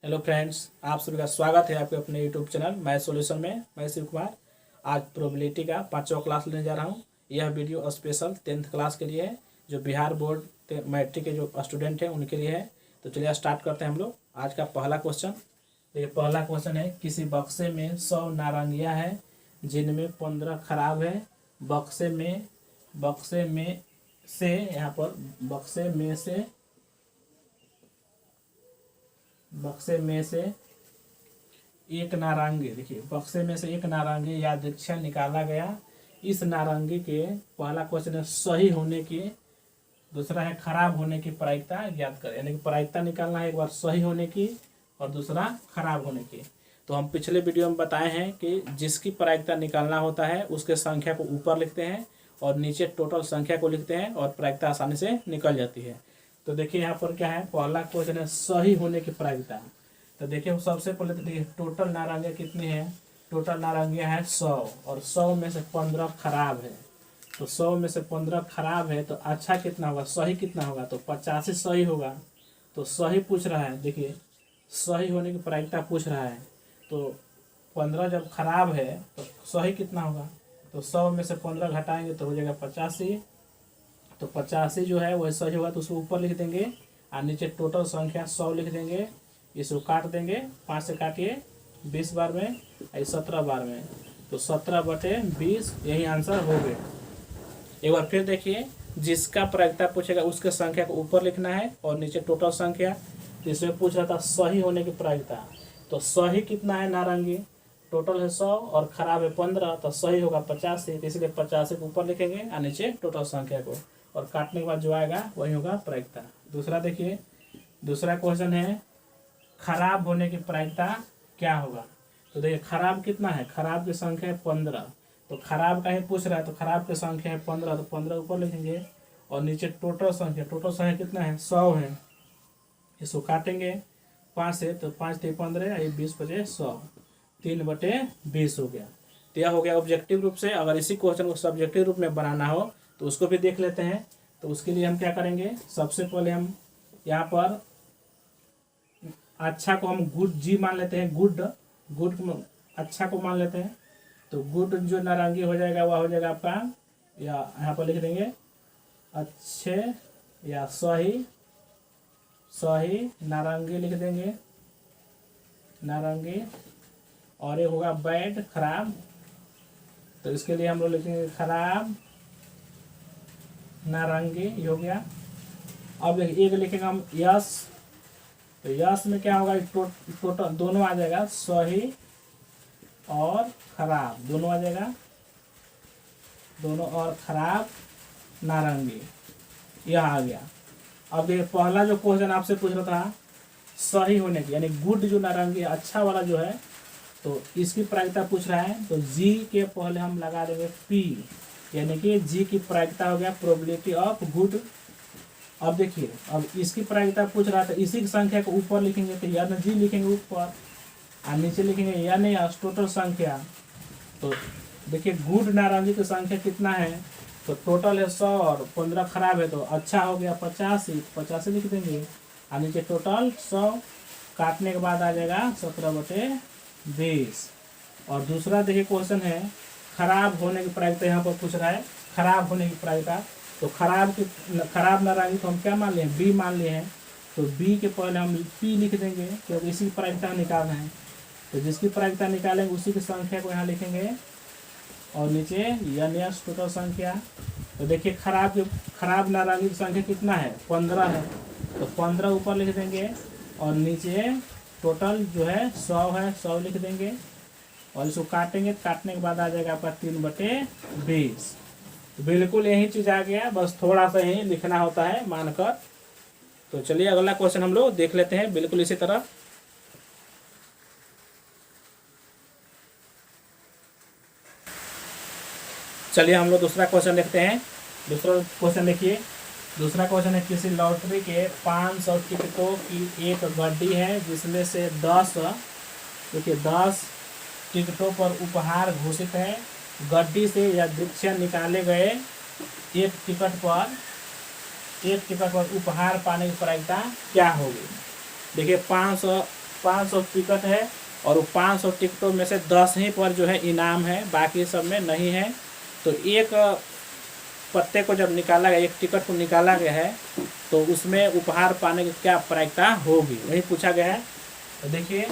Hello friends, आप सभी का स्वागत है आपके अपने यूट्यूब चैनल मैथ सॉल्यूशन में। मैं शिव कुमार आज प्रोबेबिलिटी का 5वां क्लास लेने जा रहा हूं। यह वीडियो स्पेशल 10th क्लास के लिए है, जो बिहार बोर्ड मैट्रिक के जो स्टूडेंट हैं उनके लिए है। तो चलिए स्टार्ट करते हैं हम लोग। आज का पहला क्वेश्चन, ये पहला क्वेश्चन है, किसी बक्से में 100 नारंगियाँ हैं जिनमें 15 खराब है। बक्से में से यहाँ पर बक्से में से एक नारंगी, देखिए बक्से में से एक नारंगी यादृच्छिक निकाला गया। इस नारंगी के पहला क्वेश्चन है सही होने की, दूसरा है खराब होने की प्रायिकता ज्ञात करें। यानी कि प्रायिकता निकालना है, एक बार सही होने की और दूसरा खराब होने की। तो हम पिछले वीडियो में बताए हैं कि जिसकी प्रायिकता निकालना होता है उसके संख्या को ऊपर लिखते हैं और नीचे टोटल संख्या को लिखते हैं और प्रायिकता आसानी से निकल जाती है। तो देखिए यहाँ पर क्या है, पहला क्वेश्चन है सही होने की प्रायिकता। तो देखिए सबसे पहले तो देखिए टोटल नारंगियाँ कितनी है। टोटल नारंगियाँ है 100 और 100 में से 15 खराब है। तो 100 में से 15 खराब है तो अच्छा कितना होगा, सही कितना होगा, तो 85 सही होगा। तो सही पूछ रहा है, देखिए सही होने की प्रायिकता पूछ रहा है। तो 15 जब खराब है तो सही कितना होगा, तो 100 में से 15 घटाएंगे तो हो जाएगा 85। तो 85 जो है वह सही होगा, तो उसको ऊपर लिख देंगे और नीचे टोटल संख्या 100 लिख देंगे। इसको काट देंगे, 5 से काटिए 20 बार में, 17 बार में, तो 17/20 यही आंसर हो गया। एक बार फिर देखिए, जिसका प्रायिकता पूछेगा उसके संख्या को ऊपर लिखना है और नीचे टोटल संख्या। तो इसमें पूछ रहा था सही होने की प्रायिकता, तो सही कितना है, नारंगी टोटल है 100 और खराब है 15, तो सही होगा 85, इसलिए 85 को ऊपर लिखेंगे और नीचे टोटल संख्या को, और काटने के बाद जो आएगा वही होगा प्रायिकता। दूसरा देखिए, दूसरा क्वेश्चन है खराब होने की प्रायिकता क्या होगा। तो देखिए खराब कितना है, खराब की संख्या है 15, तो खराब का ही पूछ रहा है, तो खराब की संख्या है 15, तो 15 ऊपर लिखेंगे और नीचे टोटल संख्या कितना है, 100 है। इसको काटेंगे 5 से, तो 5 × 15 20 × 100, 3/20 हो गया। तो यह हो गया ऑब्जेक्टिव रूप से। अगर इसी क्वेश्चन को सब्जेक्टिव रूप में बनाना हो तो उसको भी देख लेते हैं। तो उसके लिए हम क्या करेंगे, सबसे पहले हम यहाँ पर अच्छा को हम गुड जी मान लेते हैं, गुड अच्छा को मान लेते हैं। तो गुड जो नारंगी हो जाएगा वह हो जाएगा आपका, या यहाँ पर लिख देंगे अच्छे या सही नारंगी लिख देंगे, नारंगी। और ये होगा बैड, खराब। तो इसके लिए हम लोग लिखेंगे खराब नारंगी, ये हो गया। अब एक लिखेंगे हम यस, तो यस में क्या होगा, टोटल दोनों आ जाएगा, सही और खराब दोनों आ जाएगा, दोनों और खराब नारंगी, यह आ गया। अब देखिए पहला जो क्वेश्चन आपसे पूछ रहा था सही होने की, यानी गुड जो नारंगी अच्छा वाला जो है, तो इसकी प्रायिकता पूछ रहा है। तो जी के पहले हम लगा देंगे पी, यानी कि जी की प्रायिकता हो गया प्रोबेबिलिटी ऑफ गुड। अब देखिए, अब इसकी प्रायिकता पूछ रहा था, इसी की संख्या को ऊपर लिखेंगे तो यानी जी लिखेंगे ऊपर और नीचे लिखेंगे यानी टोटल संख्या। तो देखिए गुड नारंगी की संख्या कितना है, तो टोटल है 100 और 15 खराब है, तो अच्छा हो गया 85 लिख देंगे और नीचे टोटल 100, काटने के बाद आ जाएगा 17/20। और दूसरा देखिए क्वेश्चन है खराब होने की प्रायिकता, यहाँ पर पूछ रहा है खराब होने की प्रायिकता। तो खराब नारंगी को हम क्या मान लिए हैं, बी मान लिए हैं। तो बी के पहले हम पी लिख देंगे क्योंकि इसी की प्रायिकता निकालना है। तो जिसकी प्रायिकता निकालेंगे उसी की संख्या को यहाँ लिखेंगे और नीचे यानी टोटल संख्या। तो देखिए खराब नारंगी की संख्या कितना है, 15 है, तो 15 ऊपर लिख देंगे और नीचे टोटल जो है 100 है, 100 लिख देंगे और इसको काटेंगे, काटने के बाद आ जाएगा आपका 3/20। तो बिल्कुल यही चीज़ आ गया, बस थोड़ा सा ही लिखना होता है मानकर। तो चलिए अगला क्वेश्चन हम लोग देख लेते हैं बिल्कुल इसी तरह। चलिए हम लोग दूसरा क्वेश्चन देखते हैं। दूसरा क्वेश्चन देखिए, दूसरा क्वेश्चन है किसी लॉटरी के 500 टिकटों की एक गड्डी है जिसमें से 10 टिकटों पर उपहार घोषित है। गड्डी से यादृच्छिक निकाले गए एक टिकट पर उपहार पाने की प्रायिकता क्या होगी। देखिए 500 500 टिकट है और वो 500 टिकटों में से 10 ही पर जो है इनाम है, बाकी सब में नहीं है। तो एक पत्ते को जब निकाला गया, एक टिकट को निकाला गया है, तो उसमें उपहार पाने की क्या प्रायिकता होगी, वही पूछा गया है। तो देखिए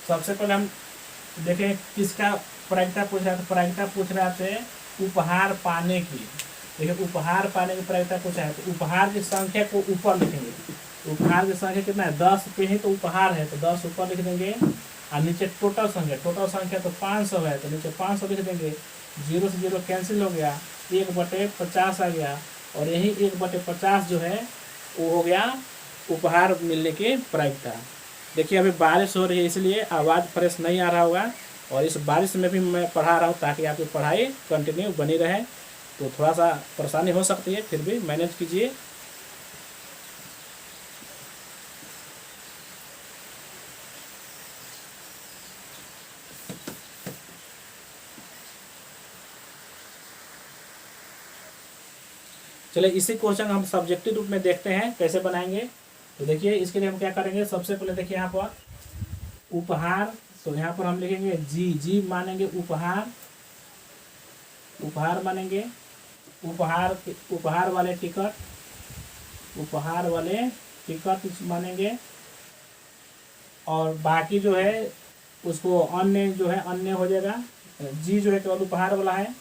सबसे पहले हम देखें किसका प्रायिकता पूछ रहा है। तो प्रायिकता पूछ रहा है उपहार पाने की। देखिए उपहार पाने की प्रायिकता पूछा है, तो उपहार की संख्या को ऊपर लिखेंगे। उपहार की संख्या कितना है, 10 पे ही तो उपहार है, तो 10 ऊपर लिख देंगे। और नीचे टोटल संख्या तो 500 है, तो नीचे 500 लिख देंगे। 0 से 0 कैंसिल हो गया, 1/50 आ गया, और यही 1/50 जो है वो हो गया उपहार मिलने की प्रायिकता। देखिए अभी बारिश हो रही है, इसलिए आवाज़ फ्रेश नहीं आ रहा होगा, और इस बारिश में भी मैं पढ़ा रहा हूँ ताकि आपकी पढ़ाई कंटिन्यू बनी रहे। तो थोड़ा सा परेशानी हो सकती है, फिर भी मैनेज कीजिए। चलिए इसी क्वेश्चन हम सब्जेक्टिव रूप में देखते हैं कैसे बनाएंगे। तो देखिए इसके लिए हम क्या करेंगे, सबसे पहले देखिए यहाँ पर उपहार, तो यहाँ पर हम लिखेंगे जी मानेंगे उपहार, उपहार मानेंगे उपहार वाले टिकट मानेंगे। और बाकी जो है उसको अन्य जो है अन्य हो जाएगा। जी जो है केवल उपहार वाला है।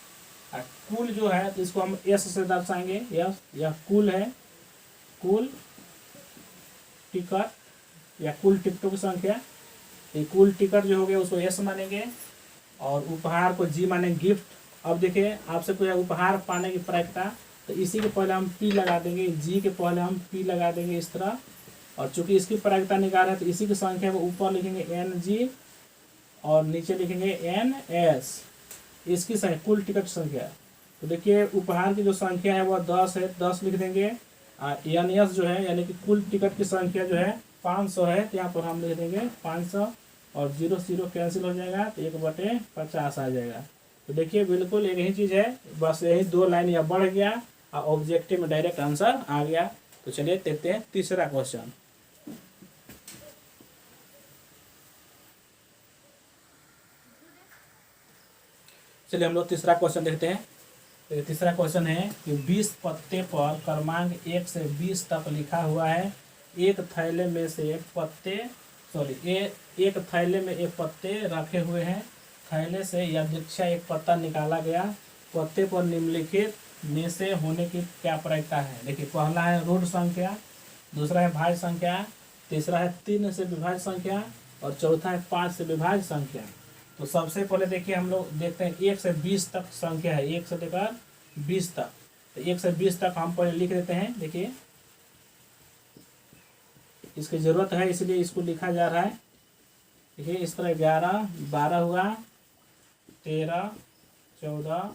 कुल जो है तो इसको हम एस से दर्शाएंगे, यस यह कुल है, कुल टिकट या कुल टिकटों की संख्या। ये कुल टिकट जो हो गया उसको एस मानेंगे, और उपहार को जी मानेंगे, गिफ्ट। अब देखिए आपसे कोई उपहार पाने की प्रायिकता, तो इसी के पहले हम पी लगा देंगे, जी के पहले हम पी लगा देंगे इस तरह। और चूंकि इसकी प्रायिकता निकाल रहे हैं तो इसी की संख्या को ऊपर लिखेंगे एन जी और नीचे लिखेंगे एन एस, इसकी संख्या कुल टिकट संख्या। तो देखिए उपहार की जो संख्या है वह 10 है, 10 लिख देंगे। एन एस जो है यानी कि कुल टिकट की संख्या जो है 500 है, तो यहाँ पर हम लिख देंगे 500, और 0 से 0 कैंसिल हो जाएगा, तो 1/50 आ जाएगा। तो देखिए बिल्कुल एक ही चीज़ है, बस यही 2 लाइन या बढ़ गया और ऑब्जेक्टिव में डायरेक्ट आंसर आ गया। तो चलिए देखते हैं तीसरा क्वेश्चन। चलिए हम लोग तीसरा क्वेश्चन देखते हैं। तो तीसरा क्वेश्चन है कि 20 पत्ते पर क्रमांक 1 से 20 तक लिखा हुआ है। एक थैले में एक थैले में एक पत्ते रखे हुए हैं। थैले से यादृच्छा एक पत्ता निकाला गया। पत्ते पर निम्नलिखित में से होने की क्या प्रायिकता है। देखिए पहला है रूढ़ संख्या, दूसरा है भाज्य संख्या, तीसरा है 3 से विभाज्य संख्या, और चौथा है 5 से विभाज्य संख्या। तो सबसे पहले देखिए हम लोग देखते हैं 1 से 20 तक संख्या है, 1 से लेकर 20 तक। तो 1 से 20 तक हम पहले लिख देते हैं। देखिए इसकी जरूरत है इसलिए इसको लिखा जा रहा है। देखिए इस तरह 11, 12 हुआ, 13, 14,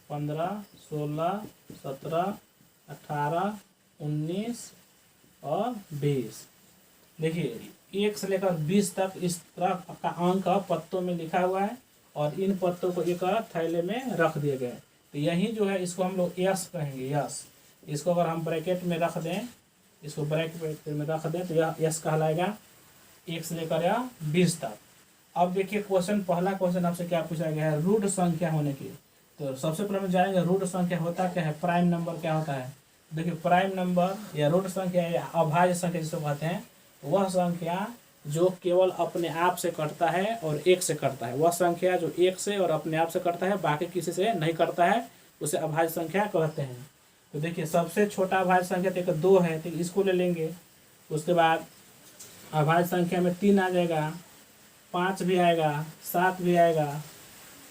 15, 16, 17, 18, 19 और 20। देखिए 1 से लेकर 20 तक इस तरह का अंक पत्तों में लिखा हुआ है, और इन पत्तों को एक थैले में रख दिए गए। तो यही जो है इसको हम लोग यस कहेंगे, यस। इसको अगर हम ब्रैकेट में रख दें, इसको ब्रैकेट में रख दें तो यह यस कहलाएगा 1 से लेकर या 20 तक। अब देखिए क्वेश्चन, पहला क्वेश्चन आपसे क्या पूछा गया है, रूढ़ संख्या होने की। तो सबसे पहले हम जानेंगे रूढ़ संख्या होता क्या है, प्राइम नंबर क्या होता है। देखिए प्राइम नंबर या रूढ़ संख्या या अभाज्य संख्या जिसको कहते हैं, वह संख्या जो केवल अपने आप से कटता है और 1 से कटता है। वह संख्या जो 1 से और अपने आप से कटता है, बाकी किसी से नहीं कटता है, उसे अभाज्य संख्या कहते हैं। तो देखिए सबसे छोटा अभाज्य संख्या तो 2 है, तो इसको ले लेंगे। उसके बाद अभाज्य संख्या में 3 आ जाएगा, 5 भी आएगा, 7 भी आएगा।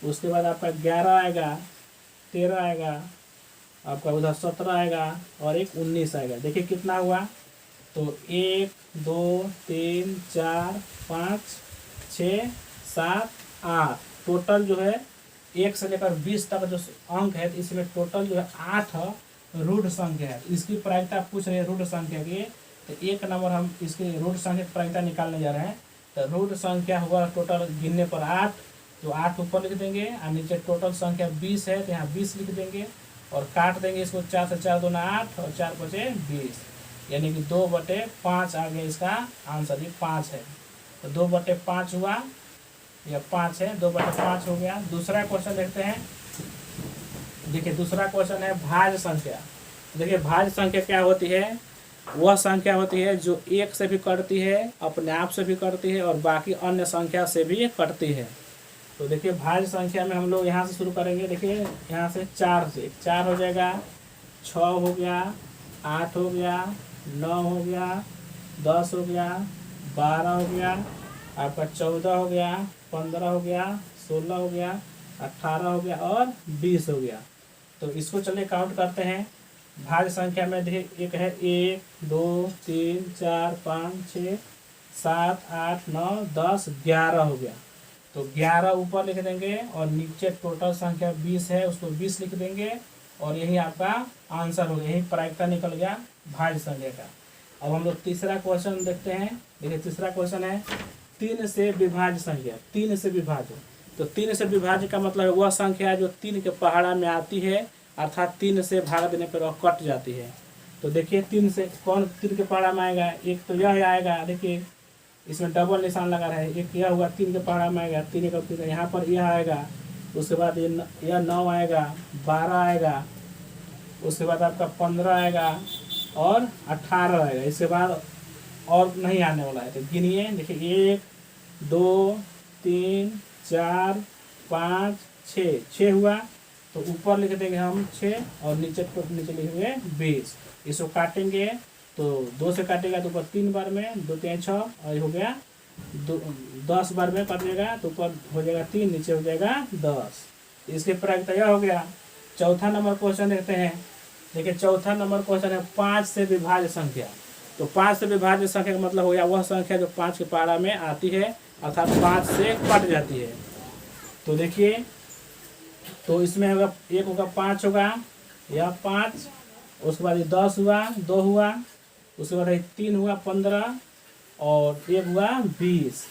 उसके बाद आपका 11 आएगा, 13 आएगा, आपका उधर 17 आएगा, और एक 19 आएगा। देखिए कितना हुआ, तो 1 2 3 4 5 6 7 8, टोटल जो है 1 से लेकर 20 तक जो अंक है, इसमें टोटल जो है 8 रूढ़ संख्या है। इसकी प्रायिकता पूछ रहे हैं रूढ़ संख्या की। तो 1 नंबर हम इसकी रूढ़ संख्या की प्रायिकता निकालने जा रहे हैं। तो रूढ़ संख्या हुआ टोटल गिनने पर 8, तो 8 ऊपर लिख देंगे, और नीचे टोटल संख्या 20 है तो यहाँ 20 लिख देंगे, और काट देंगे इसको। 4 से 4 दूना 8 और 4 बचे 20, यानी कि 2/5 आ गया इसका आंसर, ये 5 है। तो 2/5 हुआ, या 5 है, 2/5 हो गया। दूसरा क्वेश्चन देखते हैं। देखिए दूसरा क्वेश्चन है भाज्य संख्या। देखिए भाज्य संख्या क्या होती है, वह संख्या होती है जो 1 से भी कटती है, अपने आप से भी कटती है और बाकी अन्य संख्या से भी कटती है। तो देखिए भाज्य संख्या में हम लोग यहाँ से शुरू करेंगे। देखिए यहाँ से 4 से 4 हो जाएगा, 6 हो गया, 8 हो गया, 9 हो गया, 10 हो गया, 12 हो गया, आपका 14 हो गया, 15 हो गया, 16 हो गया, 18 हो गया और 20 हो गया। तो इसको चलिए काउंट करते हैं। भाज्य संख्या में देखिए एक है 1 2 3 4 5 6 7 8 9 10 11 हो गया। तो 11 ऊपर लिख देंगे और नीचे टोटल संख्या 20 है, उसको 20 लिख देंगे और यही आपका आंसर हो गया, यही प्रायिकता निकल गया भाज्य संख्या का। अब हम लोग तीसरा क्वेश्चन देखते हैं। देखिए तीसरा क्वेश्चन है 3 से विभाज्य संख्या। 3 से विभाज्य, तो 3 से विभाज्य का मतलब है वह संख्या जो 3 के पहाड़ा में आती है, अर्थात 3 से भाग देने पर वह कट जाती है। तो देखिए 3 से कौन 3 के पहाड़ा में आएगा, एक तो यह आएगा। देखिए इसमें डबल निशान लगा रहा है, एक यह हुआ 3 के पहाड़ा में आएगा, 3 का 3 यहाँ पर यह आएगा, उसके बाद यह 9 आएगा, 12 आएगा, उसके बाद आपका 15 आएगा और 18 आएगा। इसके बाद और नहीं आने वाला है। तो गिनिए, देखिए 1 2 3 4 5 6, 6 हुआ। तो ऊपर लिख देंगे हम 6 और नीचे लिखेंगे 20। इसको काटेंगे तो 2 से काटेगा तो ऊपर 3 बार में, 2 3 6 और हो गया 10 बार में काटेगा तो ऊपर हो जाएगा 3, नीचे हो जाएगा 10। इसके प्रायिकता यह हो गया। चौथा नंबर क्वेश्चन देखते हैं। देखिए चौथा नंबर क्वेश्चन है 5 से विभाज्य संख्या। तो 5 से विभाज्य संख्या का मतलब हो गया वह संख्या जो 5 के पहाड़ा में आती है, अर्थात 5 से कट जाती है। तो देखिए तो इसमें होगा, एक होगा 5 होगा, यह 5, उसके बाद ये 10 हुआ, 2 हुआ, उसके बाद 3 हुआ 15 और 1 हुआ 20,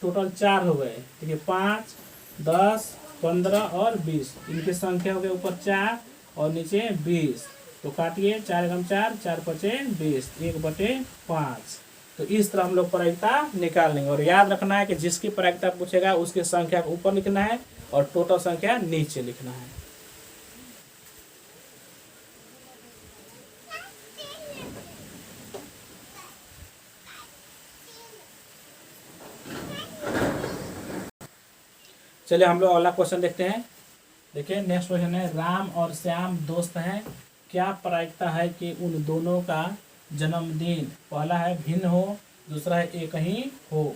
टोटल 4 हो गए। देखिए 5 10 15 और 20, इनकी संख्या हो गई ऊपर 4 और नीचे 20। तो काटिए 4 × 4, 4 × 5 20, 1/5। तो इस तरह हम लोग प्रायिकता निकाल लेंगे। और याद रखना है कि जिसकी प्रायिकता पूछेगा उसकी संख्या को ऊपर लिखना है और टोटल संख्या नीचे लिखना है। चलिए हम लोग अगला क्वेश्चन देखते हैं। देखिए नेक्स्ट क्वेश्चन है राम और श्याम दोस्त हैं, क्या प्रायिकता है कि उन दोनों का जन्मदिन पहला है भिन्न हो, दूसरा है एक ही हो।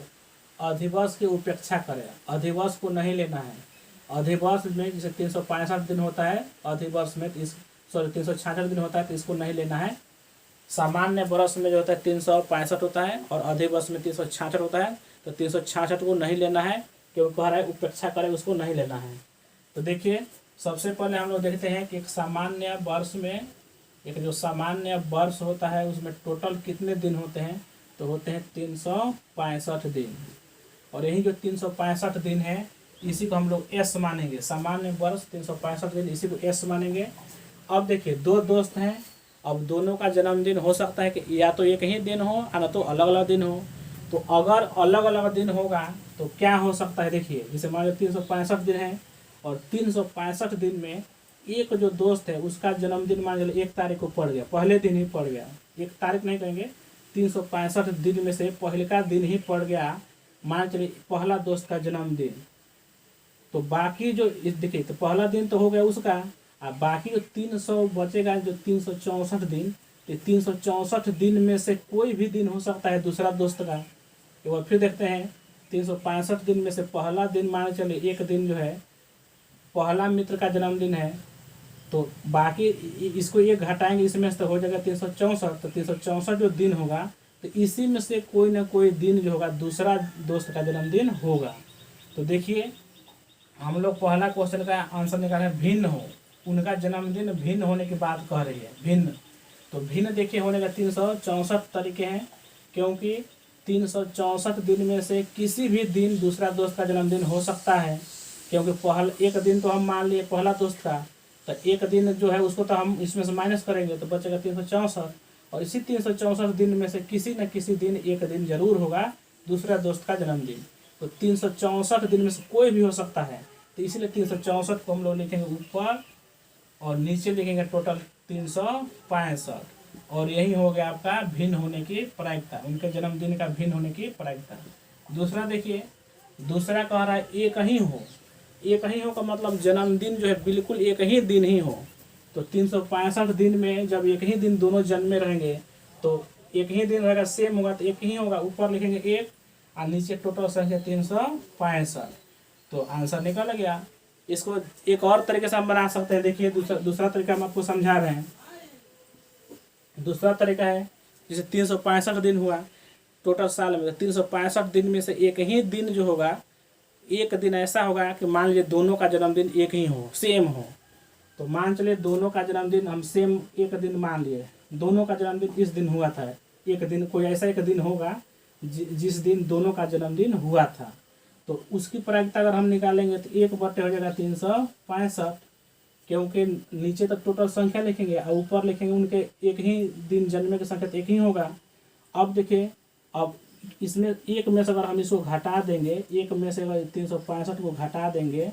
अधिवर्ष की उपेक्षा करें, अधिवर्ष को नहीं लेना है। अधिवर्ष में जैसे 365 दिन होता है, अधिवर्ष में 366 दिन होता है, तो इसको नहीं लेना है। सामान्य वर्ष में जो होता है 365 होता है और अधिवर्ष में 366 होता है, तो 366 को नहीं लेना है, क्योंकि कह रहा है उपेक्षा करें, उसको नहीं लेना है। तो देखिए सबसे पहले हम लोग देखते हैं कि एक सामान्य वर्ष में, एक जो सामान्य वर्ष होता है उसमें टोटल कितने दिन होते हैं, तो होते हैं 365 दिन। और यही जो 365 दिन है इसी को हम लोग एस मानेंगे। सामान्य वर्ष 365 दिन, इसी को एस मानेंगे। अब देखिए दो दोस्त हैं, अब दोनों का जन्मदिन हो सकता है कि या तो एक ही दिन हो या ना तो अलग अलग दिन हो। तो अगर अलग अलग दिन होगा तो क्या हो सकता है, देखिए जैसे मान लो 365 दिन है और 365 दिन में एक जो दोस्त है उसका जन्मदिन मान लो 1 तारीख को पड़ गया, पहले दिन ही पड़ गया। 1 तारीख नहीं कहेंगे, 365 दिन में से पहले का दिन ही पड़ गया, मान चलिए पहला दोस्त का जन्मदिन। तो बाकी जो देखिए तो पहला दिन तो हो गया उसका, अब बाकी जो 300 बचेगा, जो 364 दिन, तो 364 दिन में से कोई भी दिन हो सकता है दूसरा दोस्त का। एक बार फिर देखते हैं, 365 दिन में से पहला दिन मान चलिए एक दिन जो है पहला मित्र का जन्मदिन है, तो बाकी इसको ये घटाएंगे, इसमें से तो हो जाएगा 364। तो 364 जो दिन होगा तो इसी में से कोई ना कोई दिन जो होगा दूसरा दोस्त का जन्मदिन होगा। तो देखिए हम लोग पहला क्वेश्चन का आंसर निकाले भिन्न हो, उनका जन्मदिन भिन्न होने की बात कह रही है, भिन्न। तो भिन्न देखिए होने का 364 तरीके हैं, क्योंकि 364 दिन में से किसी भी दिन दूसरा दोस्त का जन्मदिन हो सकता है, क्योंकि पहला एक दिन तो हम मान लिए पहला दोस्त का, तो एक दिन जो है उसको तो हम इसमें से माइनस करेंगे तो बचेगा 364। और इसी 364 दिन में से किसी न किसी दिन एक दिन जरूर होगा दूसरा दोस्त का जन्मदिन। तो 364 दिन में से कोई भी हो सकता है, तो इसलिए 364 को हम लोग लिखेंगे ऊपर और नीचे लिखेंगे टोटल 365। और यही हो गया आपका भिन्न होने की प्रायिकता, उनके जन्मदिन का भिन्न होने की प्रायिकता। दूसरा देखिए, दूसरा कह रहा है एक ही हो। एक ही हो का मतलब जन्मदिन जो है बिल्कुल एक ही दिन ही हो। तो 365 दिन में जब एक ही दिन दोनों जन्मे रहेंगे तो एक ही दिन रहेगा, सेम होगा तो एक ही होगा, ऊपर लिखेंगे एक और नीचे टोटल संख्या 365। तो आंसर निकल गया। इसको एक और तरीके से हम बना सकते हैं। देखिए दूसरा तरीका हम आपको समझा रहे हैं। दूसरा तरीका है, जैसे 365 दिन हुआ टोटल साल में, 365 दिन में से एक ही दिन जो होगा, एक दिन ऐसा होगा कि मान लीजिए दोनों का जन्मदिन एक ही हो, सेम हो। तो मान चलिए दोनों का जन्मदिन हम सेम एक दिन मान लिए, दोनों का जन्मदिन इस दिन हुआ था। एक दिन कोई ऐसा एक दिन होगा जिस दिन दोनों का जन्मदिन हुआ था। तो उसकी प्रायिकता अगर हम निकालेंगे तो 1/, हो जाएगा 365, क्योंकि नीचे तक टोटल संख्या लिखेंगे और ऊपर लिखेंगे उनके एक ही दिन जन्मे की संख्या, तो एक ही होगा। अब देखिए, अब इसमें एक में से अगर हम इसको घटा देंगे, एक में से अगर 365 को घटा देंगे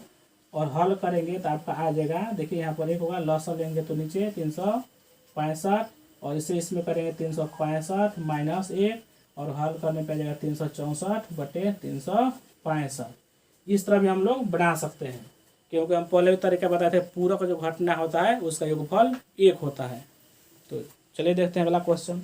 और हल करेंगे तो आपका आ जाएगा। देखिए यहाँ पर एक होगा, लॉस लेंगे तो नीचे 365 और इसे इसमें करेंगे 365 माइनस 1 और हल करने पे आ जाएगा 364/365। इस तरह भी हम लोग बना सकते हैं, क्योंकि हम पहले भी तरीका बताए थे, पूरक जो घटना होता है उसका योगफल 1 होता है। तो चलिए देखते हैं अगला क्वेश्चन।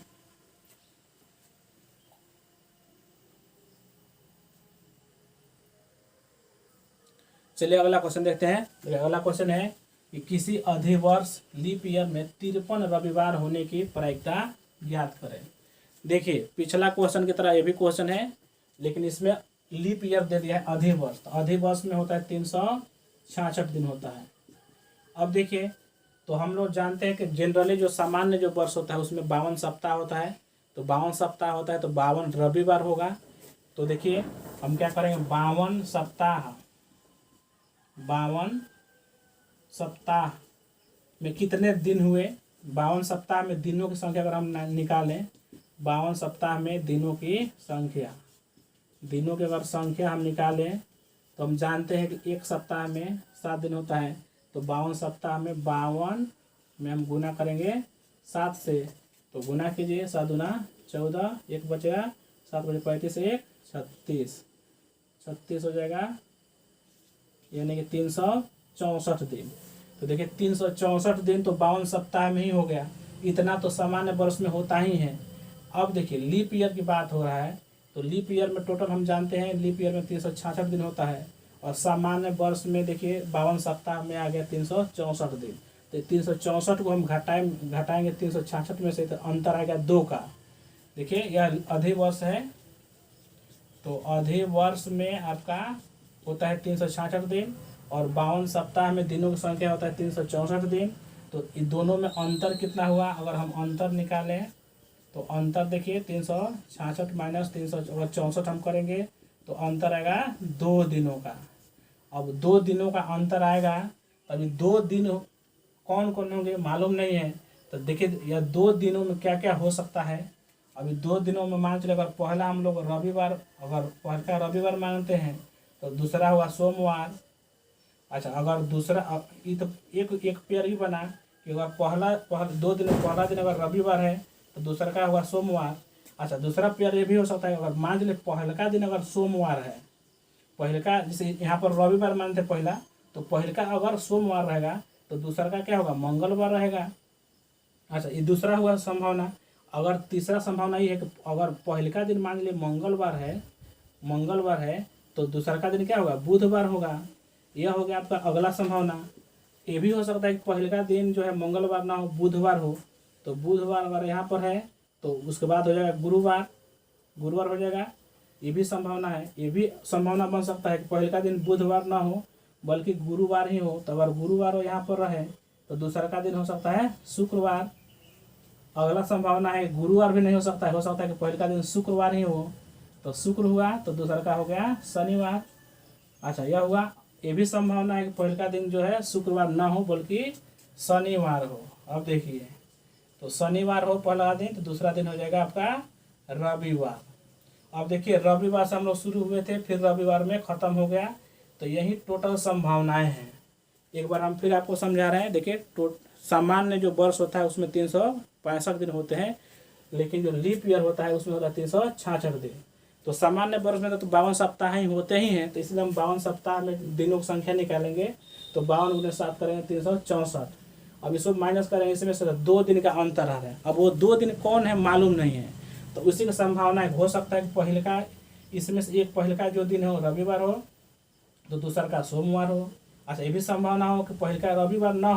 चलिए अगला क्वेश्चन देखते हैं। अगला क्वेश्चन है कि किसी अधिवर्ष लीप ईयर में 53 रविवार होने की प्रायिकता ज्ञात करें। देखिए पिछला क्वेश्चन की तरह ये भी क्वेश्चन है, लेकिन इसमें लीप ईयर दे दिया है अधिवर्ष। तो अधिवर्ष में होता है 366 दिन होता है। अब देखिए, तो हम लोग जानते हैं कि जनरली जो सामान्य जो वर्ष होता है उसमें 52 सप्ताह होता है। तो 52 सप्ताह होता है तो 52 रविवार होगा। तो देखिए हम क्या करेंगे, 52 सप्ताह में कितने दिन हुए। 52 सप्ताह में दिनों की संख्या अगर हम निकालें, 52 सप्ताह में दिनों की संख्या, दिनों की अगर संख्या हम निकालें तो हम जानते हैं कि एक सप्ताह में 7 दिन होता है। तो 52 सप्ताह में 52 में हम गुना करेंगे 7 से। तो गुना कीजिए, 7 दूना 14, एक बचेगा, 7 बचे 35, 1 36 हो जाएगा, यानी कि 364 दिन। तो देखिए 364 दिन तो 52 सप्ताह में ही हो गया। इतना तो सामान्य वर्ष में होता ही है। अब देखिए लीप ईयर की बात हो रहा है, तो लीप ईयर में टोटल हम जानते हैं लीप ईयर में 366 दिन होता है और सामान्य वर्ष में देखिए 52 सप्ताह में आ गया 364 दिन। तो 364 को हम घटाएंगे 366 में से, तो अंतर आएगा 2 का। देखिए यह अधिवर्ष है, तो अधिवर्ष में आपका होता है 366 दिन और 52 सप्ताह में दिनों की संख्या होता है 364 दिन। तो इन दोनों में अंतर कितना हुआ, अगर हम अंतर निकालें तो अंतर देखिए 366 माइनस 364 हम करेंगे तो अंतर आएगा 2 दिनों का। अब 2 दिनों का अंतर आएगा, अभी 2 दिन कौन कौन होंगे मालूम नहीं है। तो देखिए यह 2 दिनों में क्या क्या हो सकता है। अभी 2 दिनों में मान चले, अगर पहला हम लोग रविवार, अगर पहला रविवार मानते हैं तो दूसरा हुआ सोमवार। अच्छा, अगर दूसरा ये तो एक पेयर ही बना कि अगर पहला 2 दिन, पहला दिन अगर रविवार है तो दूसरा का हुआ सोमवार। अच्छा, दूसरा पेयर ये भी हो सकता है, अगर मान लीजिए पहले का दिन अगर सोमवार है, पहले का जैसे यहाँ पर रविवार मानते पहला, तो पहले का अगर सोमवार रहेगा तो दूसरा का क्या होगा, मंगलवार रहेगा। अच्छा, ये दूसरा हुआ संभावना। अगर तीसरा संभावना ये है कि अगर पहले का दिन मान लीजिए मंगलवार है तो दूसरा का दिन क्या होगा, बुधवार होगा। यह हो गया आपका अगला संभावना। ये भी हो सकता है कि पहले का दिन जो है मंगलवार ना हो, बुधवार हो। तो बुधवार अगर यहाँ पर है तो उसके बाद हो जाएगा गुरुवार हो जाएगा। ये भी संभावना है। ये भी संभावना बन सकता है कि पहले का दिन बुधवार ना हो बल्कि गुरुवार ही हो। तो अगर गुरुवार हो यहाँ पर रहे तो दूसरा का दिन हो सकता है शुक्रवार। अगला संभावना है गुरुवार भी नहीं हो सकता है कि पहले का दिन शुक्रवार ही हो। तो शुक्र हुआ तो दूसरा का हो गया शनिवार। अच्छा, यह हुआ। ये भी संभावना है कि पहले का दिन जो है शुक्रवार ना हो बल्कि शनिवार हो। अब देखिए, तो शनिवार हो पहला दिन तो दूसरा दिन हो जाएगा आपका रविवार। अब देखिए रविवार से हम लोग शुरू हुए थे, फिर रविवार में ख़त्म हो गया, तो यही टोटल संभावनाएं हैं। एक बार हम फिर आपको समझा रहे हैं। देखिए सामान्य जो वर्ष होता है उसमें 365 दिन होते हैं, लेकिन जो लीप ईयर होता है उसमें होता है 366 दिन। तो सामान्य वर्ष में तो 52 सप्ताह ही होते ही हैं, तो इसलिए हम 52 सप्ताह में दिनों की संख्या निकालेंगे, तो 52 गुने 7 करेंगे 364। अब इसको माइनस करेंगे, इसमें से 2 दिन का अंतर आ रहा है। अब वो 2 दिन कौन है मालूम नहीं है, तो उसी की संभावना हो सकता है कि पहले का, इसमें से एक पहले का जो दिन हो रविवार हो, तो दूसरा का सोमवार हो। अच्छा, ये भी संभावना हो कि पहले का रविवार ना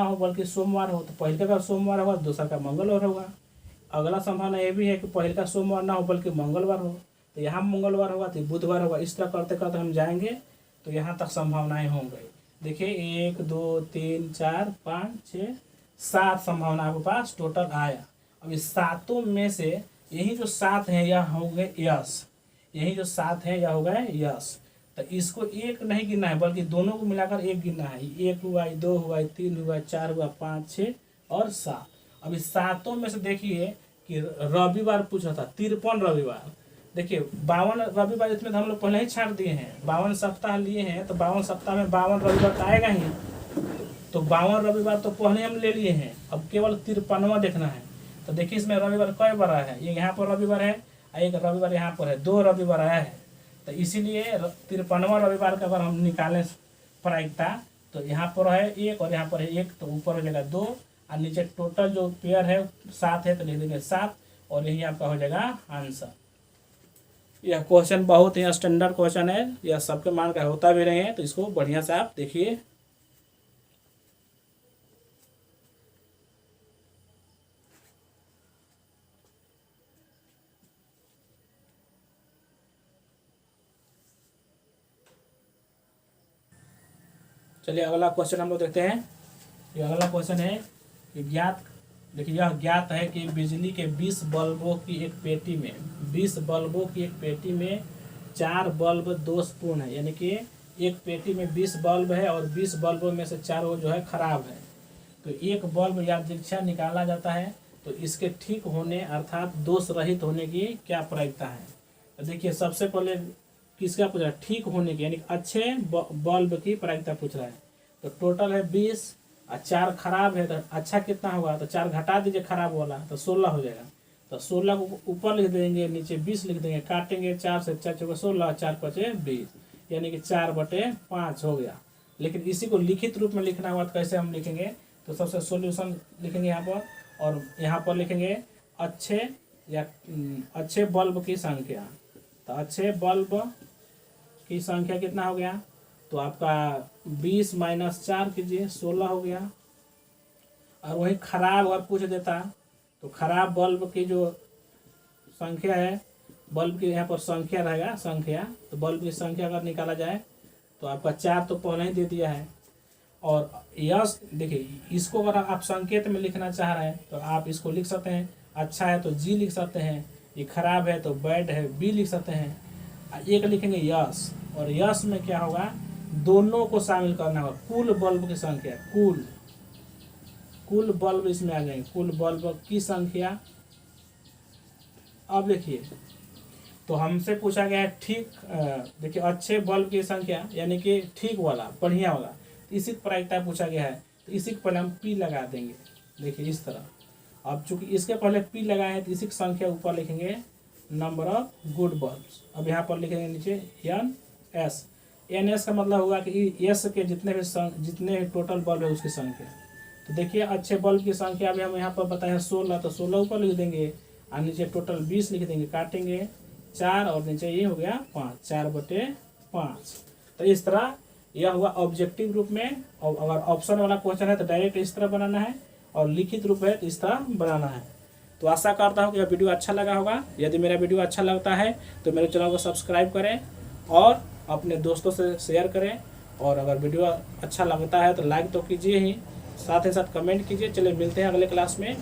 हो बल्कि सोमवार हो, तो पहले का अगर सोमवार होगा दूसरा का मंगलवार होगा। अगला संभावना ये भी है कि पहले का सोमवार ना हो बल्कि मंगलवार हो, तो यहाँ मंगलवार होगा तो बुधवार होगा। इस तरह करते करते हम जाएंगे तो यहाँ तक संभावनाएं होंगी। देखिए 1 2 3 4 5 6 7 संभावना आपके पास टोटल आया। अब इस 7 में से यही जो 7 हैं यह हो गए यस, यही जो 7 हैं यह हो गए यस। तो इसको एक नहीं गिनना है बल्कि दोनों को मिलाकर एक गिनना है। 1 हुआ, 2 हुआ, 3 हुआ, 4 हुआ, 5 6 और 7। अब इस 7 में से देखिए कि रविवार पूछा था 53 रविवार। देखिए 52 रविवार इसमें तो हम लोग पहले ही छाट दिए हैं। 52 सप्ताह लिए हैं, तो 52 सप्ताह में 52 रविवार तो आएगा ही, तो 52 रविवार तो पहले हम ले लिए हैं। अब केवल 53वां देखना है। तो देखिए इसमें रविवार कई बार आया है, ये यहाँ पर रविवार है, एक रविवार यहाँ पर है, 2 रविवार आया है। तो इसीलिए 53वां रविवार का अगर हम निकालें प्रायिकता, तो यहाँ पर है 1 और यहाँ पर है 1, तो ऊपर हो जाएगा 2 और नीचे टोटल जो पेयर है 7 है, तो लिख देंगे 7 और यही आपका हो जाएगा आंसर। यह क्वेश्चन बहुत ही स्टैंडर्ड क्वेश्चन है, यह सबके मान का होता भी नहीं है, तो इसको बढ़िया से आप देखिए। चलिए अगला क्वेश्चन हम लोग देखते हैं। ये अगला क्वेश्चन है कि देखिए यह ज्ञात है कि बिजली के 20 बल्बों की एक पेटी में 4 बल्ब दोषपूर्ण है। यानी कि एक पेटी में 20 बल्ब है और 20 बल्बों में से 4 जो है खराब है। तो एक बल्ब यादृच्छा निकाला जाता है, तो इसके ठीक होने अर्थात दोष रहित होने की क्या प्रायिकता है। तो देखिए सबसे पहले किसका पूछ रहा है, ठीक होने की, यानी अच्छे बल्ब की प्रायिकता पूछ रहा है। तो टोटल है 20 और 4 खराब है, तो अच्छा कितना होगा, तो 4 घटा दीजिए खराब वाला, तो 16 हो जाएगा। तो 16 को ऊपर लिख देंगे, नीचे 20 लिख देंगे, काटेंगे 4 से 4 चौके 16, 4 पचे 20, यानी कि 4/5 हो गया। लेकिन इसी को लिखित रूप में लिखना हुआ तो कैसे हम लिखेंगे, तो सबसे सोल्यूशन लिखेंगे यहाँ पर, और यहाँ पर लिखेंगे अच्छे बल्ब की संख्या। तो अच्छे बल्ब की संख्या कितना हो गया, तो आपका 20 - 4 कीजिए 16 हो गया। और वही खराब अगर पूछ देता, तो खराब बल्ब की जो संख्या है, बल्ब की यहाँ पर संख्या रहेगा संख्या, तो बल्ब की संख्या अगर निकाला जाए तो आपका 4 तो पहले ही दे दिया है। और यस देखिए इसको अगर आप संकेत में लिखना चाह रहे हैं तो आप इसको लिख सकते हैं, अच्छा है तो जी लिख सकते हैं, ये खराब है तो बैड है बी लिख सकते हैं। एक लिखेंगे यस, और यस में क्या होगा, दोनों को शामिल करना होगा, कुल बल्ब की संख्या, कुल बल्ब इसमें आ जाएंगे, कुल बल्ब की संख्या। अब देखिए तो हमसे पूछा गया है ठीक, देखिए अच्छे बल्ब की संख्या यानी कि ठीक वाला बढ़िया वाला, तो इसी प्रायिकता पूछा गया है, तो इसी को पहले हम पी लगा देंगे। देखिए इस तरह, अब चूंकि इसके पहले पी लगाए हैं तो इसी की संख्या ऊपर लिखेंगे नंबर ऑफ गुड बल्ब्स। अब यहाँ पर लिखेंगे नीचे एन एस का मतलब होगा कि एस के जितने भी टोटल बल्ब है उसकी संख्या। तो देखिए अच्छे बल्ब की संख्या अभी हम यहाँ पर बताए हैं 16, तो 16 ऊपर लिख देंगे और नीचे टोटल 20 लिख देंगे, काटेंगे 4 और नीचे ये हो गया 5, 4/5। तो इस तरह यह हुआ ऑब्जेक्टिव रूप में। और अगर ऑप्शन वाला क्वेश्चन है तो डायरेक्ट इस तरह बनाना है, और लिखित रूप है तो इस तरह बनाना है। तो आशा करता हूँ कि यह वीडियो अच्छा लगा होगा। यदि मेरा वीडियो अच्छा लगता है तो मेरे चैनल को सब्सक्राइब करें और अपने दोस्तों से शेयर करें, और अगर वीडियो अच्छा लगता है तो लाइक तो कीजिए ही, साथ ही साथ कमेंट कीजिए। चलिए मिलते हैं अगले क्लास में।